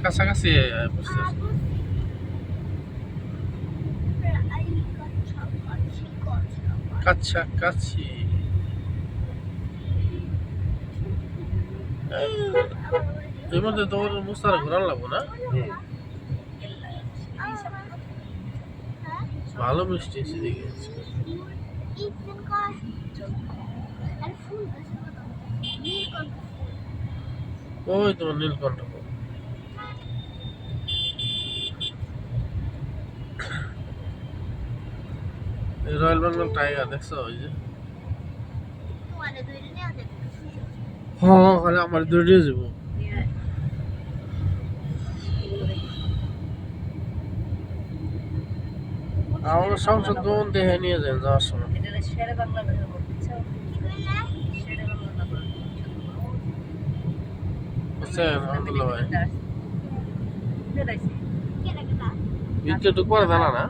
কাছাকাছি বুঝতে কাছাকাছি এর মধ্যে তোমার মুস্তারা ঘোরান লাগবো না ভালো মিষ্টি সেদিকে ওই তোমার নীলকণ্ঠ রয়্যাল বেঙ্গল টাইগার দেখছো ওই যে হ্যাঁ খালি আমার দৌড়িয়ে যাবো আমার সংসদ ভবন দেখে নিয়ে যান যাওয়ার সময় বুঝছেন আব্দুল্লাহ ভাই ভিতরে ঢুকবো জানা না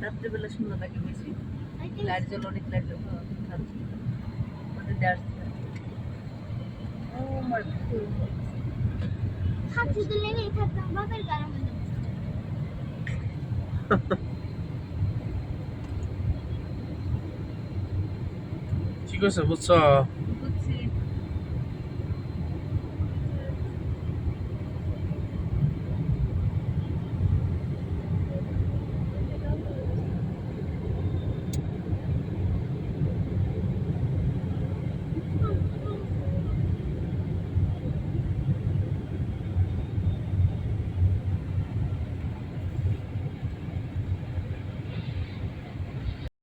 রাত্রেবেলা সুন্দর লাগে বেশি লাইট জ্বল অনেক লাইট জ্বল ঠিক আছে বুঝছো